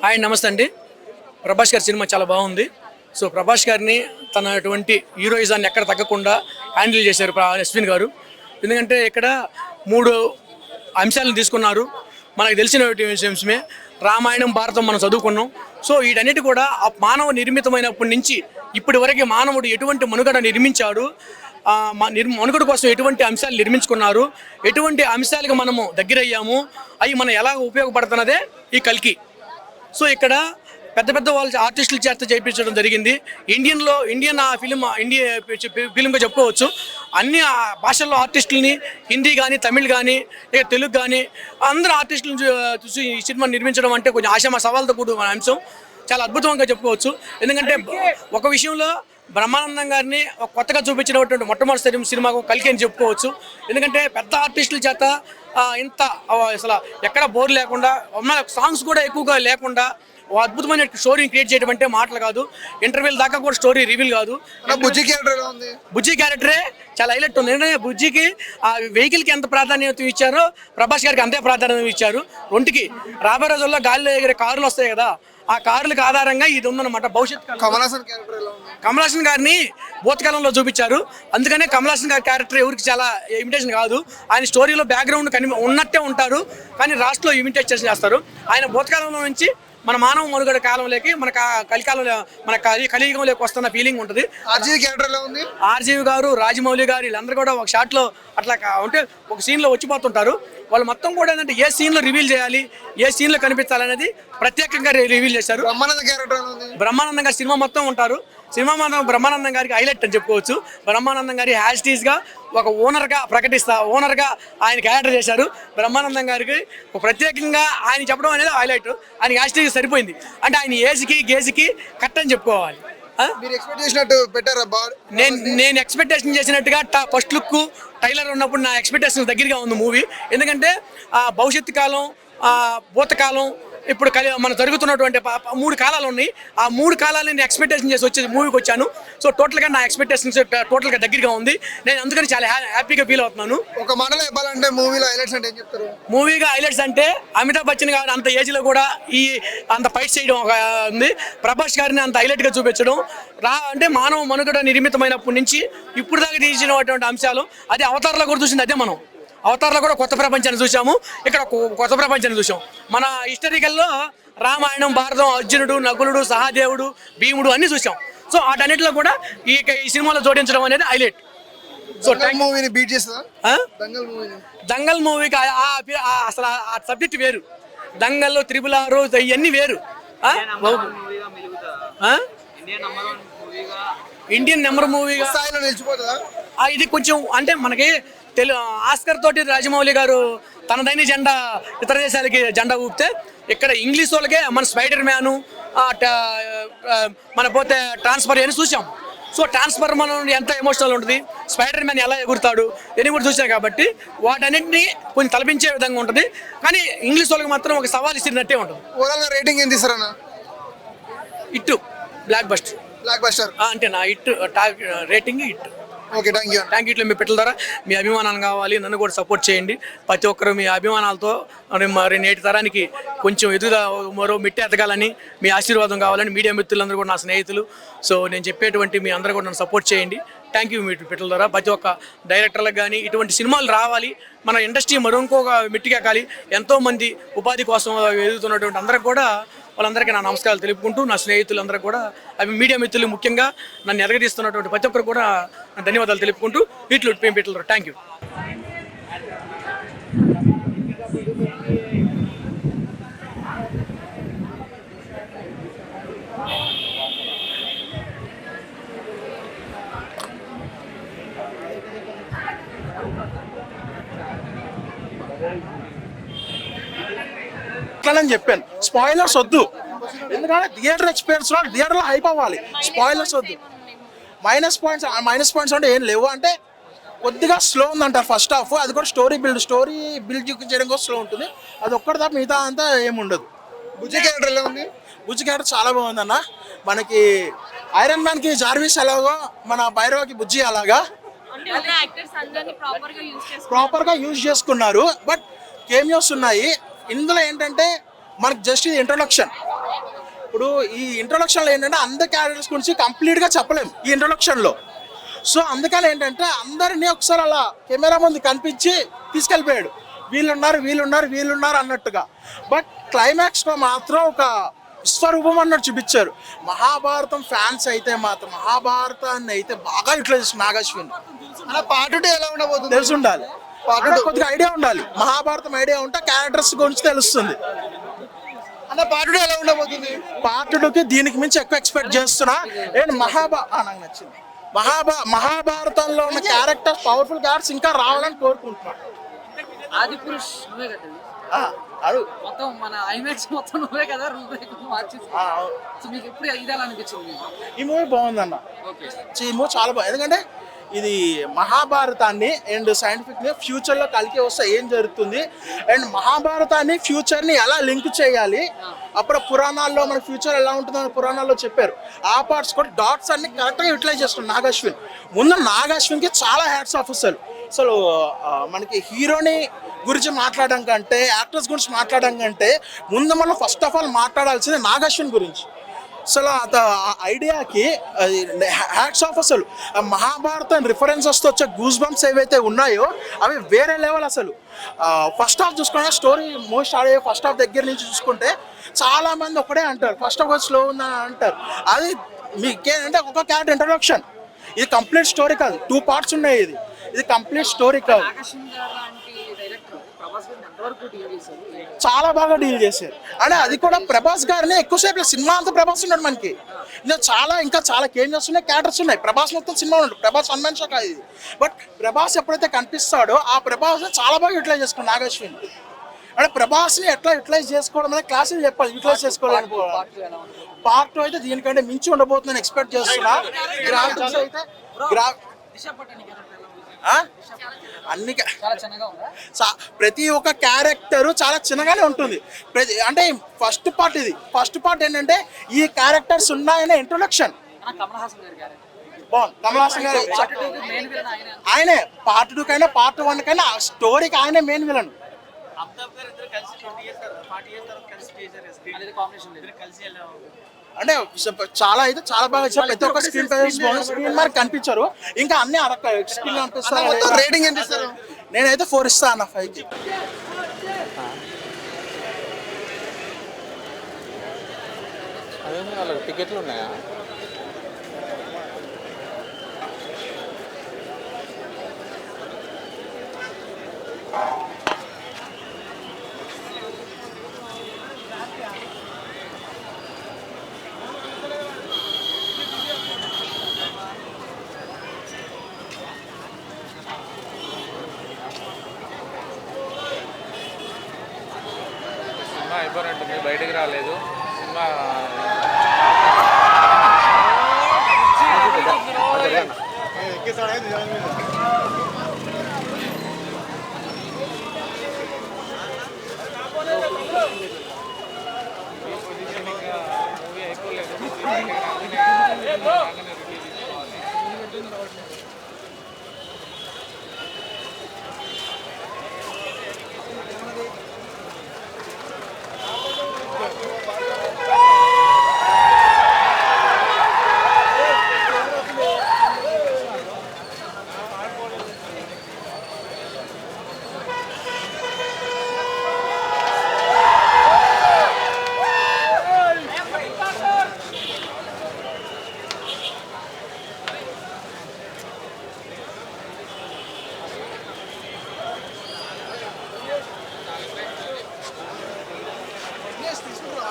Hi నమస్తే అండి. ప్రభాస్ గారి సినిమా చాలా బాగుంది. సో ప్రభాస్ గారిని తనటువంటి హీరోయిజాన్ని ఎక్కడ తగ్గకుండా హ్యాండిల్ చేశారు అశ్విన్ గారు. ఎందుకంటే ఇక్కడ 3 అంశాలను తీసుకున్నారు. మనకు తెలిసిన విషయమే రామాయణం, భారతం మనం చదువుకున్నాం. సో వీటన్నిటి కూడా మానవ నిర్మితమైనప్పటి నుంచి ఇప్పటి వరకు మానవుడు ఎటువంటి మనుగడ నిర్మించాడు, మనుగడ కోసం ఎటువంటి అంశాలు నిర్మించుకున్నారు, ఎటువంటి అంశాలకు మనము దగ్గరయ్యాము, అవి మనం ఎలా ఉపయోగపడుతున్నదే ఈ కల్కి. సో ఇక్కడ పెద్ద పెద్ద వాళ్ళ ఆర్టిస్టుల చేత చేయించడం జరిగింది. ఇండియన్ ఫిలింగా చెప్పుకోవచ్చు. అన్ని భాషల్లో ఆర్టిస్టులని, హిందీ కానీ, తమిళ్ కానీ, తెలుగు కానీ అందరూ ఆర్టిస్టులను చూసి ఈ సినిమా నిర్మించడం అంటే కొంచెం ఆశామ సవాల్తో కూడిన అంశం. చాలా అద్భుతంగా చెప్పుకోవచ్చు. ఎందుకంటే ఒక విషయంలో బ్రహ్మానందం గారిని కొత్తగా చూపించినటువంటి మొట్టమొదటి సినిమా కల్కి అని చెప్పుకోవచ్చు. ఎందుకంటే పెద్ద ఆర్టిస్టుల చేత ఇంత అసలు ఎక్కడ బోర్ లేకుండా, సాంగ్స్ కూడా ఎక్కువగా లేకుండా అద్భుతమైన స్టోరీని క్రియేట్ చేయడం అంటే మాటలు కాదు. ఇంటర్వ్యూల దాకా కూడా స్టోరీ రివీల్ కాదు. బుజ్జి క్యారెక్టరే చాలా హైలైట్ ఉంది. ఎందుకంటే బుజ్జికి ఆ వెహికల్కి ఎంత ప్రాధాన్యత ఇచ్చారో ప్రభాస్ గారికి అంతే ప్రాధాన్యత ఇచ్చారు. రెండుకి రాబోయే రోజుల్లో గాలిలో ఎగిరే కార్లు వస్తాయి కదా, ఆ కార్లకు ఆధారంగా ఇది ఉందన్నమాట. భవిష్యత్తు కమల్ హాసన్ గారిని భూతకాలంలో చూపించారు. అందుకనే కమల్ హాసన్ గారి క్యారెక్టర్ ఎవరికి చాలా ఇమిటేషన్ కాదు. ఆయన స్టోరీలో బ్యాక్గ్రౌండ్ ఉన్నట్టే ఉంటారు, కానీ రాష్ట్రంలో ఇమిటేషన్ చేస్తారు. ఆయన భూతకాలంలో నుంచి మన మానవ మనుగడ కాలంలోకి మన కలికాలంలో మన కలియుగంలోకి వస్తున్న ఫీలింగ్ ఉంటుంది. ఆర్జీవి గారు, రాజమౌళి గారు వీళ్ళందరూ కూడా ఒక షాట్లో అట్లా అంటే ఒక సీన్లో వచ్చిపోతుంటారు. వాళ్ళు మొత్తం కూడా ఏంటంటే ఏ సీన్లో రివీల్ చేయాలి, ఏ సీన్లో కనిపించాలనేది ప్రత్యేకంగా రివీల్ చేశారు. బ్రహ్మానందం గారు సినిమా మొత్తం ఉంటారు. సినిమా మొత్తం బ్రహ్మానందం గారికి హైలైట్ అని చెప్పుకోవచ్చు. బ్రహ్మానందం గారి హ్యాష్టీస్గా ఒక ఓనర్గా ఓనర్గా ఆయన క్యారెక్టర్ చేశారు. బ్రహ్మానందం గారికి ప్రత్యేకంగా ఆయన చెప్పడం అనేది హైలైట్. ఆయన హ్యాష్టీస్ సరిపోయింది. అంటే ఆయన ఏజ్కి గేజ్కి కరెక్ట్ అని చెప్పుకోవాలి. నేను ఎక్స్పెక్టేషన్ చేసినట్టుగా ఫస్ట్ లుక్ ట్రైలర్ ఉన్నప్పుడు నా ఎక్స్పెక్టేషన్ దగ్గరగా ఉంది మూవీ. ఎందుకంటే భవిష్యత్తు కాలం, భూతకాలం, ఇప్పుడు మనం జరుగుతున్నటువంటి 3 కాలాలు ఉన్నాయి. ఆ 3 కాలాలని నేను ఎక్స్పెక్టేషన్ చేసి వచ్చేసి మూవీకి వచ్చాను. సో టోటల్గా నా ఎక్స్పెక్టేషన్స్ టోటల్గా దగ్గరగా ఉంది. నేను అందుకని చాలా హ్యాపీగా ఫీల్ అవుతున్నాను. ఒక మాటలో చెప్పాలంటే మూవీలో హైలైట్స్ అంటే ఏం చెప్తారు? మూవీగా హైలైట్స్ అంటే అమితాబ్ బచ్చన్ గారు అంత ఏజ్లో కూడా అంత ఫైట్ చేయడం ఉంది. ప్రభాస్ గారిని అంత హైలైట్గా చూపించడం అంటే మానవ మనుగడ నిర్మితమైనప్పటి నుంచి ఇప్పుడు దాకా తీసినటువంటి అంశాలు. అదే అవతారంలో కూడా చూసింది. అదే మనం అవతారంలో కూడా కొత్త ప్రపంచాన్ని చూసాము, ఇక్కడ కొత్త ప్రపంచాన్ని చూసాం. మన హిస్టరికల్లో రామాయణం, భారతం, అర్జునుడు, నకులుడు, సహదేవుడు, భీముడు అన్ని చూసాం. సో వాటన్నిటిలో కూడా ఈ సినిమాలో జోడించడం అనేది హైలైట్. సో మూవీని బీట్ చేస్తా దంగల్ మూవీకి అసలు ఆ సబ్జెక్ట్ వేరు. దంగల్లో 666 ఇవన్నీ వేరు. ఇండియన్ నెంబర్ మూవీగా ఇది కొంచెం అంటే మనకి ఆస్కర్ తోటి రాజమౌళి గారు తనదైన జెండా ఇతర దేశాలకి జెండా ఊపితే, ఇక్కడ ఇంగ్లీష్ వాళ్ళకే మన స్పైడర్ మ్యాను, మన పోతే ట్రాన్స్ఫర్ అని చూసాం. సో ట్రాన్స్ఫర్ మనం ఎంత ఎమోషనల్ ఉంటుంది, స్పైడర్ మ్యాన్ ఎలా ఎగురుతాడు అని కూడా చూసాం. కాబట్టి వాటన్నింటినీ కొంచెం తలపించే విధంగా ఉంటుంది. కానీ ఇంగ్లీష్ వాళ్ళకి మాత్రం ఒక సవాల్ ఇచ్చినట్టే ఉంటుంది. ఓవరాల్గా రేటింగ్ ఏం తీసారన్నా? ఇట్టు బ్లాక్ బస్టర్ అంటే నా ఇట్టు రేటింగ్ ఇట్టు. Okay, thank you. ఇట్లా మీ పెట్టల ద్వారా మీ అభిమానాలు కావాలి, నన్ను కూడా సపోర్ట్ చేయండి. ప్రతి ఒక్కరు మీ అభిమానాలతో మరి నేటి తరానికి కొంచెం మరో మిట్టి ఎదగాలని మీ ఆశీర్వాదం కావాలని మీడియా మిత్రులందరూ కూడా నా స్నేహితులు. సో నేను చెప్పేటువంటి మీ అందరూ కూడా నన్ను సపోర్ట్ చేయండి. Thank you. మీ పెట్టల ద్వారా ప్రతి ఒక్క డైరెక్టర్లకు కానీ ఇటువంటి సినిమాలు రావాలి, మన ఇండస్ట్రీ మరో ఇంకొక మిట్టికెక్కాలి. ఎంతోమంది ఉపాధి కోసం ఎదుగుతున్నటువంటి అందరికి కూడా వాళ్ళందరికీ నా నమస్కారాలు తెలుపుకుంటూ, నా స్నేహితులందరూ కూడా మీడియా మిత్రులు ముఖ్యంగా నన్ను ఎదగదీస్తున్నటువంటి ప్రతి ఒక్కరు కూడా ధన్యవాదాలు తెలుపుకుంటూ ఇట్లు పెట్టలు. Thank you. అని చెప్పాను, స్పాయిలర్స్ వద్దు. ఎందుకంటే థియేటర్ ఎక్స్పీరియన్స్ లో థియేటర్లో హైప్ అవ్వాలి, స్పాయిలర్స్ వద్దు. మైనస్ పాయింట్స్ అంటే ఏం లేవు. అంటే కొద్దిగా స్లో ఉందంట ఫస్ట్ హాఫ్. అది కూడా స్టోరీ బిల్డ్ చేయడం కోసం స్లో ఉంటుంది. అది ఒక్కటి తప్ప మిగతా అంతా ఏముండదు. బుజ్జి క్యారెక్టర్ ఎలా ఉంది? బుజ్జి క్యారెక్టర్ చాలా బాగుందన్న. మనకి ఐరన్ మ్యాన్ కి జార్విస్ ఎలాగో, మన భైరవకి బుజ్జి అలాగా ప్రాపర్గా యూజ్ చేసుకున్నారు. బట్ కేమియోస్ ఉన్నాయి ఇందులో. ఏంటంటే మనకు జస్ట్ ఇది ఇంట్రొడక్షన్. ఇప్పుడు ఈ ఇంట్రొడక్షన్లో ఏంటంటే అందరి క్యారెక్టర్స్ గురించి కంప్లీట్గా చెప్పలేము ఈ ఇంట్రొడక్షన్లో. సో అందుకని ఏంటంటే అందరినీ ఒకసారి అలా కెమెరా ముందు కనిపించి తీసుకెళ్ళిపోయాడు, వీళ్ళున్నారు అన్నట్టుగా. బట్ క్లైమాక్స్లో మాత్రం ఒక విశ్వరూపం అన్నట్టు చూపించారు. మహాభారతం ఫ్యాన్స్ అయితే మాత్రం మహాభారతాన్ని అయితే బాగా యూటిలైజ్ చేస్తారు నాగశ్విన్. అలా పార్ట్ 2 ఎలా ఉండబోతుంది? తెలిసి ఉండాలి, కొద్దిగా ఐడియా ఉండాలి. మహాభారతం ఐడియా ఉంటే క్యారెక్టర్స్ గురించి తెలుస్తుంది. అలా పార్ట్ 2 ఎలా ఉండబోతుంది? పార్ట్ 2కి దీనికి మించి ఎక్కువ ఎక్స్పెక్ట్ చేస్తున్నా. నాకు నచ్చింది. మహాభారతంలో ఉన్న క్యారెక్టర్స్, పవర్ఫుల్ క్యారెక్టర్స్ ఇంకా రావాలని కోరుకుంటున్నాను. ఆది పురుష్ నువ్వే కదా మొత్తం మన ఐమాక్స్ మొత్తం నువ్వే కదా సో మీకు ఎప్పుడు ఇది ఎలా అనిపించింది? ఈ మూవీ బాగుందన్న. ఈ మూవీ చాలా బాగుంది. ఎందుకంటే ఇది మహాభారతాన్ని అండ్ సైంటిఫిక్ని ఫ్యూచర్లో కలికి వస్తే ఏం జరుగుతుంది అండ్ మహాభారతాన్ని ఫ్యూచర్ని ఎలా లింక్ చేయాలి, అప్పుడు పురాణాల్లో మన ఫ్యూచర్ ఎలా ఉంటుందని పురాణాల్లో చెప్పారు. ఆ పార్ట్స్ కూడా డాట్స్ అన్ని కరెక్ట్గా యూటిలైజ్ చేస్తున్నాడు నాగశ్విన్. ముందు నాగశ్విన్కి చాలా హ్యాట్స్ ఆఫ్ అసలు మనకి హీరోని గురించి మాట్లాడడం కంటే, యాక్టర్స్ గురించి మాట్లాడడం కంటే ముందు మనం ఫస్ట్ ఆఫ్ ఆల్ మాట్లాడాల్సింది నాగశ్విన్ గురించి. అసలు ఆ ఐడియాకి హ్యాట్స్ ఆఫ్. అసలు మహాభారతం రిఫరెన్సెస్తో వచ్చే గూస్ బంప్స్ ఏవైతే ఉన్నాయో అవి వేరే లెవెల్. అసలు ఫస్ట్ హాఫ్ చూసుకుంటే స్టోరీ మోస్ట్ ఆడే ఫస్ట్ హాఫ్ దగ్గర నుంచి చూసుకుంటే చాలామంది ఒకటే అంటారు ఫస్ట్ హాఫ్ స్లో ఉందని అంటారు. అది మీకేంటంటే ఒక క్యారెక్టర్ ఇంట్రొడక్షన్, ఇది కంప్లీట్ స్టోరీ కాదు. 2 పార్ట్స్ ఉన్నాయి. ఇది కంప్లీట్ స్టోరీ కాదు. చాలా బాగా డీల్ చేశారు. అంటే అది కూడా ప్రభాస్ గారిని ఎక్కువసేపు సినిమా అంతా ప్రభాస్ ఉన్నాడు మనకి. ఇంకా చాలా కేమ్ చేస్తున్నాయి, క్యారెక్టర్స్ ఉన్నాయి. ప్రభాస్ మొత్తం సినిమా ఉన్నాడు. ప్రభాస్ వన్ మ్యాన్ షో కాదు ఇది. బట్ ప్రభాస్ ఎప్పుడైతే కనిపిస్తాడో ఆ ప్రభాస్ని చాలా బాగా యూటిలైజ్ చేసుకున్నాడు నాగశ్విన్. అంటే ప్రభాస్ని ఎట్లా యూటిలైజ్ చేసుకోవడం అనేది క్లాసులు చెప్పాలి. యూటిలైజ్ చేసుకోవాలని పార్ట్ 2 అయితే దీనికంటే మించి ఉండబోతుందని ఎక్స్పెక్ట్ చేస్తున్నా. గ్రాఫిక్స్ అయితే అన్ని ప్రతి ఒక్క క్యారెక్టర్ చాలా చిన్నగానే ఉంటుంది. అంటే ఫస్ట్ పార్ట్ ఏంటంటే ఈ క్యారెక్టర్స్ ఉన్నాయనే ఇంట్రొడక్షన్. బాగుంది. కమల్ హాసన్ గారు ఆయనే పార్ట్ 2 కైనా పార్ట్ 1 కైనా స్టోరీకి ఆయనే మెయిన్ విలన్. అంటే చాలా బాగా ఇచ్చారు. ప్రతి ఒక్క స్క్రీన్ మార్క్ కనిపించారు. ఇంకా అన్ని స్క్రీన్ కనిపిస్తారు. రేటింగ్ ఎంత ఇస్తారు? నేనైతే 4 ఇస్తా అన్న 5కి. అదే వాళ్ళకి టికెట్లు ఉన్నాయా? సినిమా అయిపోయినట్టుంది, బయటికి రాలేదు సినిమా. మూవీ అయిపోలేదు. తీసుకుంటా